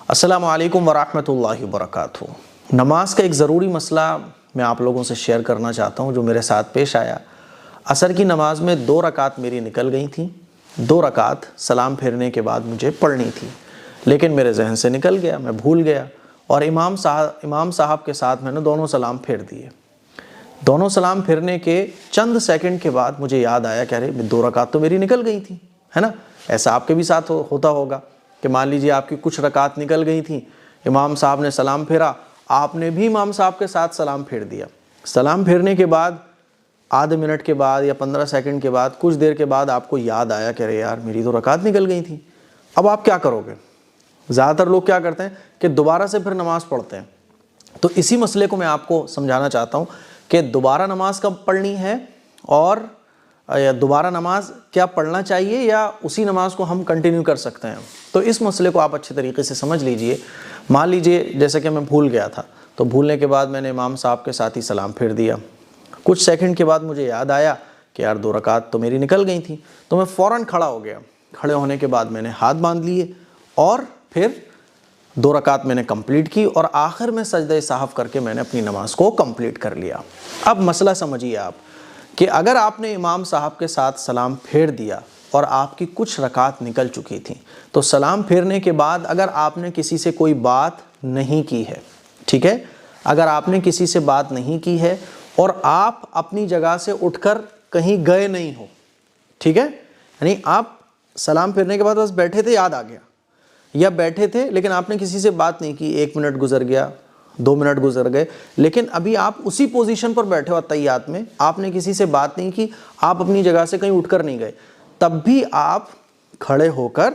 السلام علیکم ورحمۃ اللہ وبرکاتہ۔ نماز کا ایک ضروری مسئلہ میں آپ لوگوں سے شیئر کرنا چاہتا ہوں جو میرے ساتھ پیش آیا۔ عصر کی نماز میں 2 رکعت میری نکل گئی تھیں، 2 رکعت سلام پھیرنے کے بعد مجھے پڑھنی تھی، لیکن میرے ذہن سے نکل گیا، میں بھول گیا اور امام صاحب کے ساتھ میں نے دونوں سلام پھیر دیے۔ دونوں سلام پھیرنے کے چند سیکنڈ کے بعد مجھے یاد آیا کہ ارے 2 رکعت تو میری نکل گئی تھیں، ہے نا؟ ایسا آپ کے بھی ساتھ ہوتا ہوگا کہ مان لیجئے آپ کی کچھ رکعت نکل گئی تھیں، امام صاحب نے سلام پھیرا، آپ نے بھی امام صاحب کے ساتھ سلام پھیر دیا۔ سلام پھیرنے کے بعد آدھے منٹ کے بعد یا 15 سیکنڈ کے بعد کچھ دیر کے بعد آپ کو یاد آیا کہ ارے یار میری تو رکعت نکل گئی تھی۔ اب آپ کیا کرو گے؟ زیادہ تر لوگ کیا کرتے ہیں کہ دوبارہ سے پھر نماز پڑھتے ہیں۔ تو اسی مسئلے کو میں آپ کو سمجھانا چاہتا ہوں کہ دوبارہ نماز کب پڑھنی ہے اور دوبارہ نماز کیا پڑھنا چاہیے یا اسی نماز کو ہم کنٹینیو کر سکتے ہیں۔ تو اس مسئلے کو آپ اچھے طریقے سے سمجھ لیجئے۔ مان لیجئے جیسے کہ میں بھول گیا تھا، تو بھولنے کے بعد میں نے امام صاحب کے ساتھ ہی سلام پھیر دیا۔ کچھ سیکنڈ کے بعد مجھے یاد آیا کہ یار 2 رکعت تو میری نکل گئی تھیں، تو میں فوراً کھڑا ہو گیا۔ کھڑے ہونے کے بعد میں نے ہاتھ باندھ لیے اور پھر 2 رکعت میں نے کمپلیٹ کی اور آخر میں سجدہ سہو کر کے میں نے اپنی نماز کو کمپلیٹ کر لیا۔ اب مسئلہ سمجھیے آپ کہ اگر آپ نے امام صاحب کے ساتھ سلام پھیر دیا اور آپ کی کچھ رکعت نکل چکی تھیں، تو سلام پھیرنے کے بعد اگر آپ نے کسی سے کوئی بات نہیں کی ہے، ٹھیک ہے، اگر آپ نے کسی سے بات نہیں کی ہے اور آپ اپنی جگہ سے اٹھ کر کہیں گئے نہیں ہو، ٹھیک ہے، یعنی آپ سلام پھیرنے کے بعد بس بیٹھے تھے، یاد آ گیا، یا بیٹھے تھے لیکن آپ نے کسی سے بات نہیں کی، 1 منٹ گزر گیا، 2 منٹ گزر گئے، لیکن ابھی آپ اسی پوزیشن پر بیٹھے ہو اتحیات میں، آپ نے کسی سے بات نہیں کی، آپ اپنی جگہ سے کہیں اٹھ کر نہیں گئے، تب بھی آپ کھڑے ہو کر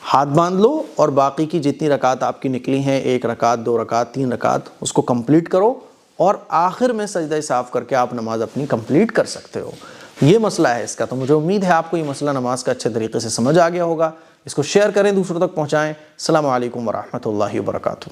ہاتھ باندھ لو اور باقی کی جتنی رکعت آپ کی نکلی ہیں، 1 رکعت 2 رکعت 3 رکعت، اس کو کمپلیٹ کرو اور آخر میں سجدہ سہو کر کے آپ نماز اپنی کمپلیٹ کر سکتے ہو۔ یہ مسئلہ ہے اس کا۔ تو مجھے امید ہے آپ کو یہ مسئلہ نماز کا اچھے طریقے سے سمجھ آ گیا ہوگا۔ اس کو شیئر کریں، دوسروں تک پہنچائیں۔ السلام علیکم ورحمۃ اللہ وبرکاتہ۔